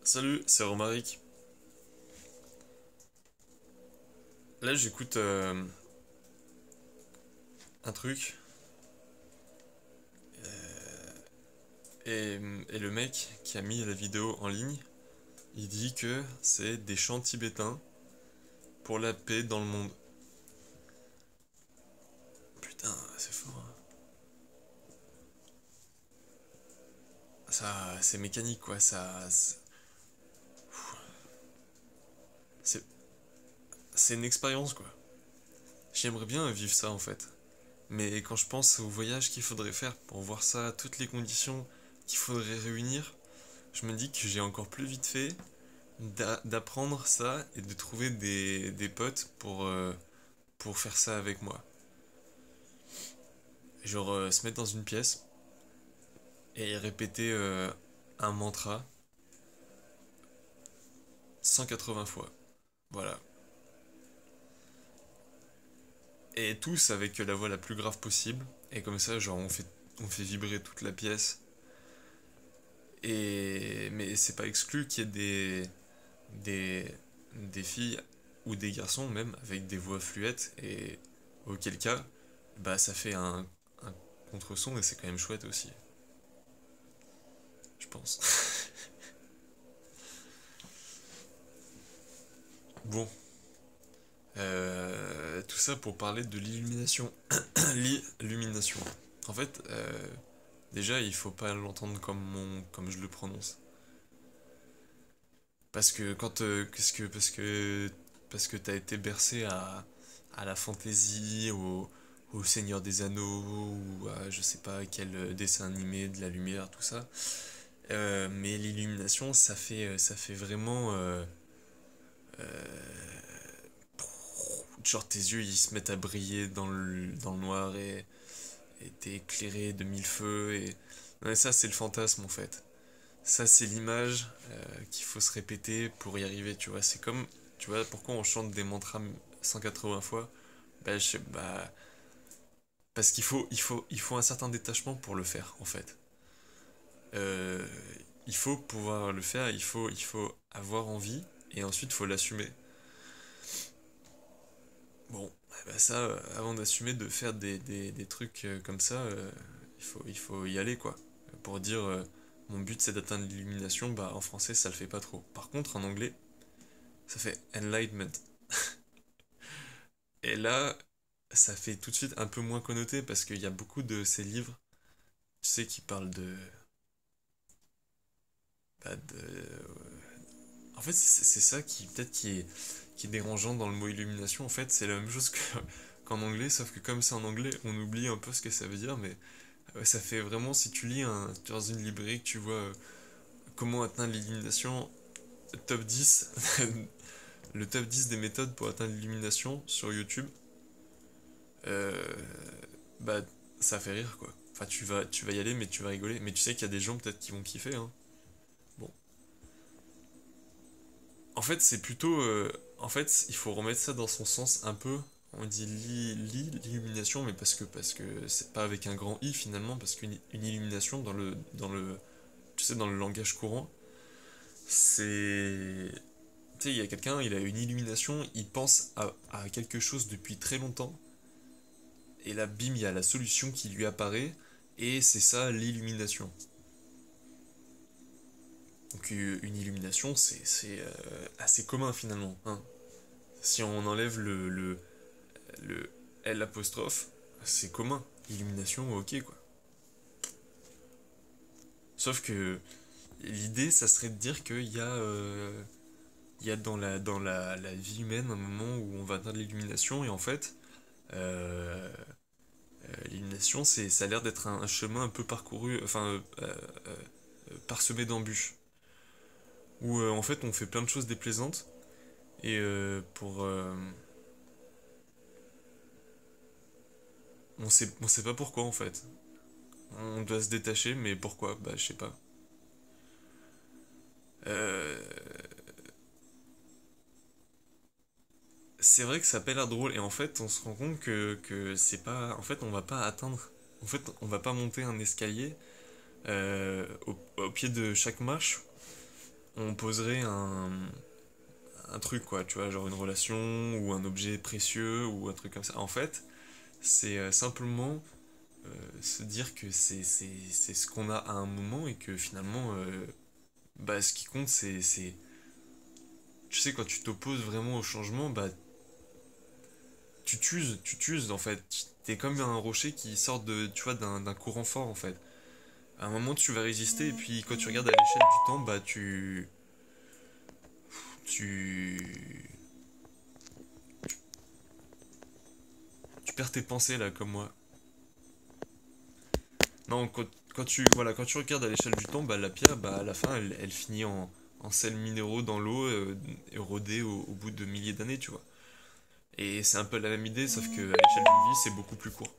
Salut, c'est Romaric. Là, j'écoute un truc et le mec qui a mis la vidéo en ligne, il dit que c'est des chants tibétains pour la paix dans le monde. Putain, c'est fort, hein. Ça, c'est mécanique, quoi. C'est, c'est une expérience, quoi. J'aimerais bien vivre ça, en fait. Mais quand je pense au voyage qu'il faudrait faire pour voir ça, toutes les conditions qu'il faudrait réunir, je me dis que j'ai encore plus vite fait d'apprendre ça et de trouver des potes pour faire ça avec moi. Genre se mettre dans une pièce et répéter un mantra 180 fois. Voilà. Et tous avec la voix la plus grave possible. Et comme ça, genre on fait vibrer toute la pièce. Mais c'est pas exclu qu'il y ait des, des filles ou des garçons même avec des voix fluettes. Et auquel cas, bah ça fait un contre-son et c'est quand même chouette aussi, je pense. Bon, tout ça pour parler de l'illumination. L'illumination. En fait, déjà, il faut pas l'entendre comme je le prononce. Parce que quand, parce que t'as été bercé à la fantaisie, au Seigneur des Anneaux, ou à je sais pas quel dessin animé, de la lumière, tout ça. Mais l'illumination, ça fait vraiment, genre tes yeux ils se mettent à briller dans le noir et t'es éclairé de mille feux et non, mais ça c'est le fantasme en fait. Ça c'est l'image qu'il faut se répéter pour y arriver, tu vois. C'est comme, tu vois, pourquoi on chante des mantras 180 fois. Bah, parce qu'il faut un certain détachement pour le faire en fait. Euh, il faut pouvoir le faire, il faut avoir envie et ensuite il faut l'assumer. Bon, bah ça, avant d'assumer de faire des trucs comme ça, il faut y aller quoi. Pour dire mon but c'est d'atteindre l'illumination, bah en français ça le fait pas trop. Par contre en anglais, ça fait enlightenment. Et là, ça fait tout de suite un peu moins connoté parce qu'il y a beaucoup de ces livres, tu sais, qui parlent de. Bah, en fait, c'est ça qui peut-être qui est dérangeant dans le mot illumination. En fait, c'est la même chose qu'en anglais, sauf que comme c'est en anglais, on oublie un peu ce que ça veut dire, mais ça fait vraiment, si tu lis dans une librairie, que tu vois comment atteindre l'illumination, top 10, le top 10 des méthodes pour atteindre l'illumination sur YouTube, euh, bah ça fait rire quoi. Enfin, tu vas y aller, mais tu vas rigoler. Mais tu sais qu'il y a des gens peut-être qui vont kiffer, hein. Bon. En fait, c'est plutôt. En fait, il faut remettre ça dans son sens un peu. On dit l'illumination, mais parce que c'est pas avec un grand I finalement, parce qu'une illumination tu sais, dans le langage courant, c'est. Tu sais, il y a quelqu'un, il a une illumination, il pense à quelque chose depuis très longtemps, et là, bim, il y a la solution qui lui apparaît, et c'est ça l'illumination. Donc une illumination, c'est assez commun finalement, hein. Si on enlève le L apostrophe, c'est commun. Illumination, ok quoi. Sauf que l'idée, ça serait de dire qu'il y a dans la vie humaine un moment où on va atteindre l'illumination et en fait, l'illumination, ça a l'air d'être un chemin un peu parcouru, enfin, parsemé d'embûches. Où en fait on fait plein de choses déplaisantes et on sait pas pourquoi en fait. On doit se détacher, mais pourquoi? Bah je sais pas. Euh, c'est vrai que ça a pas l'air drôle et en fait on se rend compte que c'est pas. En fait on va pas atteindre. En fait on va pas monter un escalier au pied de chaque marche. on poserait un truc, quoi, tu vois, genre une relation ou un objet précieux ou un truc comme ça. En fait, c'est simplement se dire que c'est ce qu'on a à un moment et que finalement, bah, ce qui compte, tu sais, quand tu t'opposes vraiment au changement, bah, tu t'uses en fait. T'es comme un rocher qui sort tu vois, d'un courant fort en fait. À un moment, tu vas résister et puis quand tu regardes à l'échelle du temps, bah, tu, tu perds tes pensées là, comme moi. Non, quand tu regardes à l'échelle du temps, bah, la pierre, bah, à la fin, elle finit en sels minéraux dans l'eau, érodée au bout de milliers d'années, tu vois. Et c'est un peu la même idée, sauf que à l'échelle d'une vie, c'est beaucoup plus court.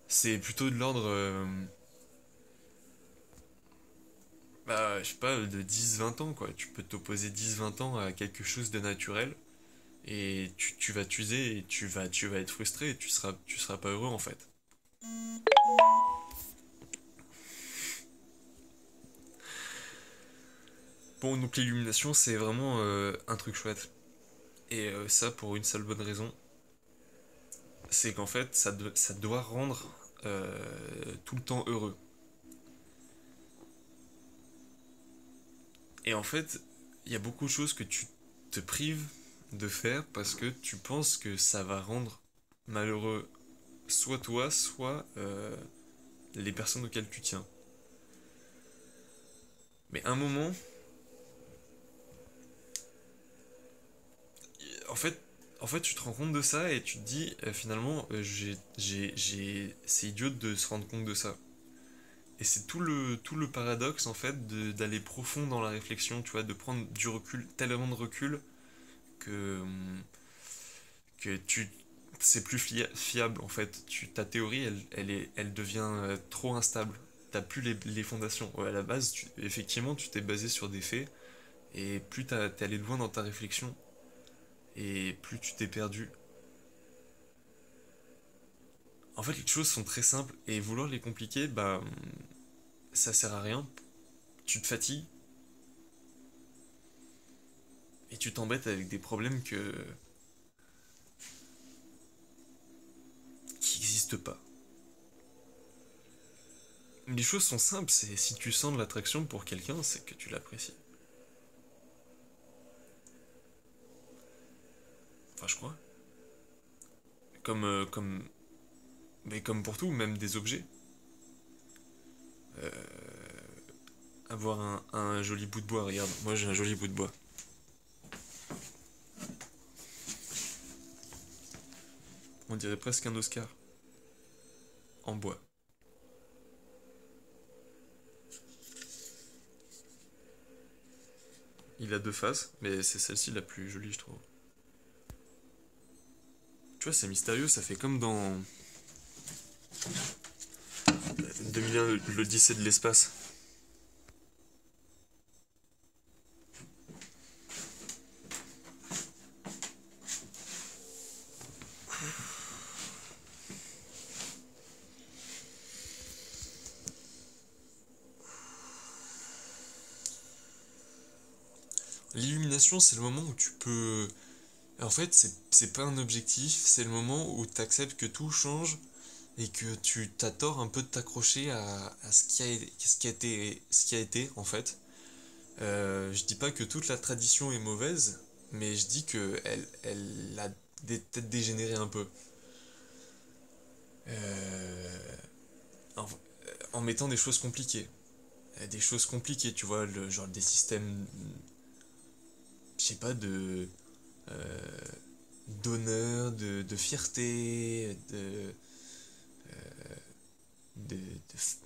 C'est plutôt de l'ordre, bah, je sais pas, de 10-20 ans, quoi. Tu peux t'opposer 10-20 ans à quelque chose de naturel, et tu vas t'user, et tu vas être frustré, et tu seras pas heureux, en fait. Bon, donc l'illumination, c'est vraiment un truc chouette. Et ça, pour une seule bonne raison, c'est qu'en fait, ça doit rendre tout le temps heureux. Et en fait, il y a beaucoup de choses que tu te prives de faire parce que tu penses que ça va rendre malheureux soit toi, soit les personnes auxquelles tu tiens. Mais à un moment, en fait, en fait, tu te rends compte de ça et tu te dis finalement, c'est idiot de se rendre compte de ça. Et c'est tout le paradoxe en fait d'aller profond dans la réflexion, tu vois, de prendre du recul, tellement de recul que, que c'est plus fiable en fait. Ta théorie, elle devient trop instable. T'as plus les fondations. Ouais, à la base, effectivement, tu t'es basé sur des faits, et plus t'es allé loin dans ta réflexion, et plus tu t'es perdu. En fait, les choses sont très simples, et vouloir les compliquer, bah, ça sert à rien. Tu te fatigues, et tu t'embêtes avec des problèmes qui n'existent pas. Les choses sont simples, c'est si tu sens de l'attraction pour quelqu'un, c'est que tu l'apprécies. Enfin, je crois. Comme, mais comme pour tout, même des objets. Avoir un joli bout de bois, regarde, moi j'ai un joli bout de bois. On dirait presque un Oscar, en bois. Il a deux faces, mais c'est celle-ci la plus jolie, je trouve. Tu vois, c'est mystérieux, ça fait comme dans 2001, l'Odyssée de l'espace. L'illumination, c'est le moment où tu peux. En fait, c'est pas un objectif, c'est le moment où tu acceptes que tout change et que tu t'as tort un peu de t'accrocher à ce qui a été en fait. Je dis pas que toute la tradition est mauvaise, mais je dis que elle a peut-être dégénéré un peu. Euh, en, en mettant des choses compliquées. Des choses compliquées, tu vois, genre des systèmes, je sais pas, euh, d'honneur, de fierté,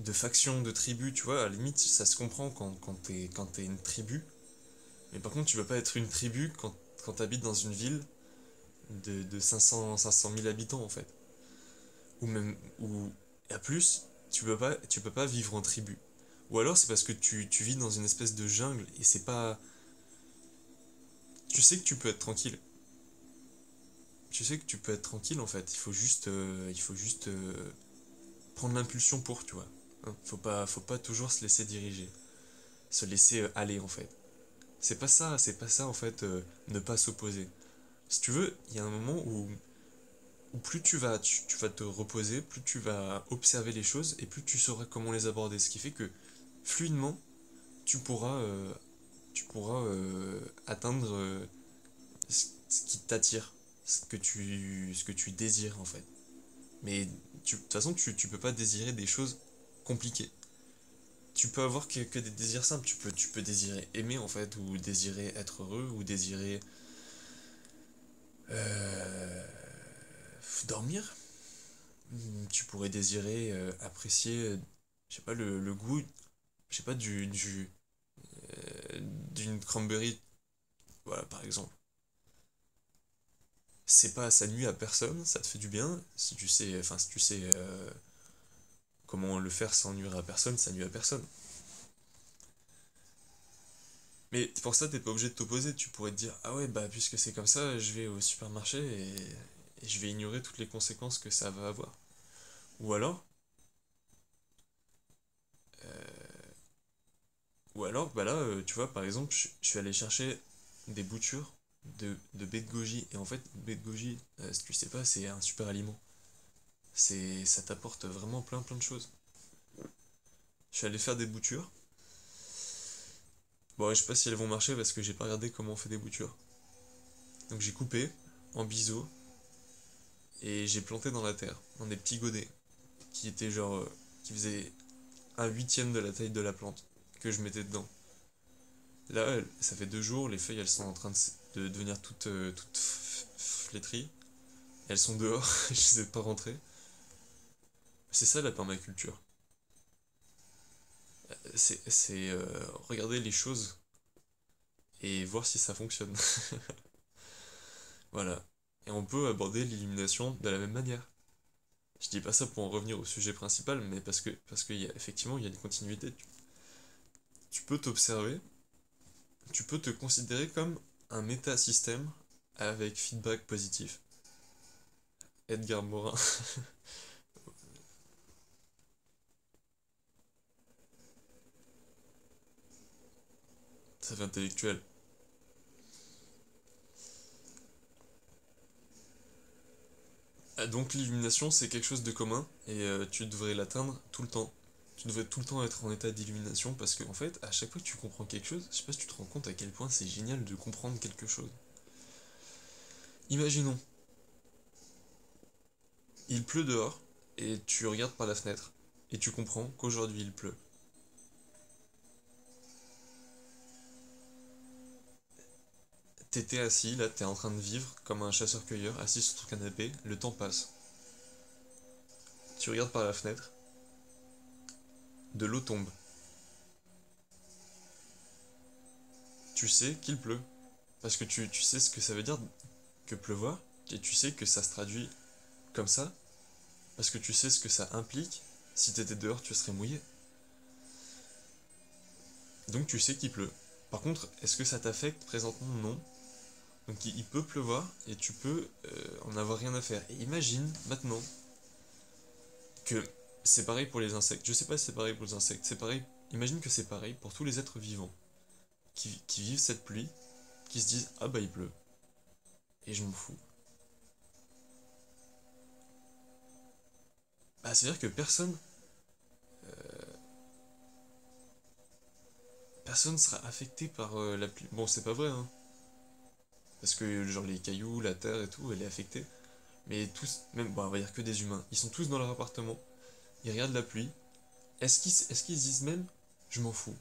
de factions, de tribus, tu vois, à la limite, ça se comprend quand t'es une tribu. Mais par contre, tu peux pas être une tribu quand t'habites dans une ville de 500 000 habitants, en fait. Ou même, ou à plus, tu peux pas vivre en tribu. Ou alors c'est parce que tu vis dans une espèce de jungle et c'est pas. Tu sais que tu peux être tranquille. Tu sais que tu peux être tranquille en fait. Il faut juste prendre l'impulsion pour, tu vois. Hein, faut pas toujours se laisser diriger. se laisser aller en fait. C'est pas ça en fait, ne pas s'opposer. Si tu veux, il y a un moment où plus tu vas te reposer, plus tu vas observer les choses et plus tu sauras comment les aborder. Ce qui fait que fluidement, tu pourras, euh, tu pourras atteindre ce qui t'attire, ce que tu désires en fait. Mais de toute façon, tu peux pas désirer des choses compliquées. Tu peux avoir que des désirs simples. Tu peux désirer aimer en fait, ou désirer être heureux, ou désirer euh, dormir. Tu pourrais désirer apprécier, je sais pas, le goût, je sais pas, d'une cranberry, voilà, par exemple. C'est pas, ça nuit à personne, ça te fait du bien. Si tu sais, enfin, si tu sais comment le faire sans nuire à personne, ça nuit à personne. Mais pour ça, t'es pas obligé de t'opposer. Tu pourrais te dire, ah ouais, bah, puisque c'est comme ça, je vais au supermarché et je vais ignorer toutes les conséquences que ça va avoir. Ou alors, bah là, tu vois, par exemple, je suis allé chercher des boutures de baies de goji. Et en fait, baies de goji, si tu sais pas, c'est un super aliment. Ça t'apporte vraiment plein de choses. Je suis allé faire des boutures. Bon, je sais pas si elles vont marcher parce que j'ai pas regardé comment on fait des boutures. Donc j'ai coupé en biseau et j'ai planté dans la terre, dans des petits godets qui étaient genre, qui faisaient un huitième de la taille de la plante que je mettais dedans. Là, ça fait 2 jours, les feuilles elles sont en train de devenir toutes flétries. Elles sont dehors, je les ai pas rentrées. C'est ça la permaculture. C'est regarder les choses et voir si ça fonctionne. Voilà. Et on peut aborder l'illumination de la même manière. Je dis pas ça pour en revenir au sujet principal, mais parce qu'il y a, effectivement, il y a des continuités. Tu peux t'observer, tu peux te considérer comme un métasystème avec feedback positif. Edgar Morin. Ça fait intellectuel. Ah, donc l'illumination, c'est quelque chose de commun et tu devrais l'atteindre tout le temps. Tu devrais tout le temps être en état d'illumination parce qu'en fait, à chaque fois que tu comprends quelque chose, je sais pas si tu te rends compte à quel point c'est génial de comprendre quelque chose. Imaginons, il pleut dehors et tu regardes par la fenêtre et tu comprends qu'aujourd'hui il pleut. T'étais assis, là t'es en train de vivre comme un chasseur-cueilleur, assis sur ton canapé, le temps passe. Tu regardes par la fenêtre, de l'eau tombe. Tu sais qu'il pleut. Parce que tu sais ce que ça veut dire que pleuvoir, et tu sais que ça se traduit comme ça, parce que tu sais ce que ça implique. Si t'étais dehors, tu serais mouillé. Donc tu sais qu'il pleut. Par contre, est-ce que ça t'affecte présentement? Non. Donc il peut pleuvoir et tu peux en avoir rien à faire. Et imagine maintenant que c'est pareil pour les insectes. Je sais pas si c'est pareil pour les insectes. C'est pareil. Imagine que c'est pareil pour tous les êtres vivants qui vivent cette pluie, qui se disent ah bah il pleut et je m'en fous. Bah c'est à dire que personne sera affecté par la pluie. Bon c'est pas vrai hein. Parce que genre les cailloux, la terre et tout, elle est affectée. Mais tous, même, bon, on va dire que des humains, ils sont tous dans leur appartement, ils regardent la pluie. Est-ce qu'ils se disent même, je m'en fous?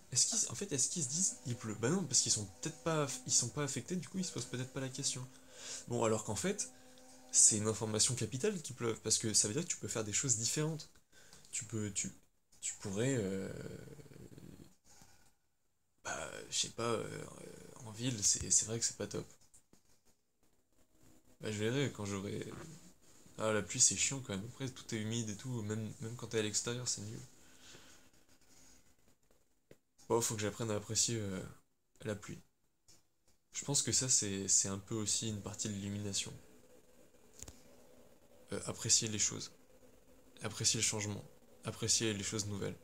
En fait, est-ce qu'ils se disent, il pleut? Bah non, parce qu'ils sont peut-être pas, ils sont pas affectés, du coup, ils se posent peut-être pas la question. Bon, alors qu'en fait, c'est une information capitale qu'il pleuve, parce que ça veut dire que tu peux faire des choses différentes. Tu peux, tu pourrais, bah, je sais pas, en ville, c'est vrai que c'est pas top. Bah, je verrai quand j'aurai. Ah, la pluie, c'est chiant quand même. Après, tout est humide et tout, même quand t'es à l'extérieur, c'est nul. Bon, faut que j'apprenne à apprécier la pluie. Je pense que ça, c'est un peu aussi une partie de l'illumination. Apprécier les choses, apprécier le changement, apprécier les choses nouvelles.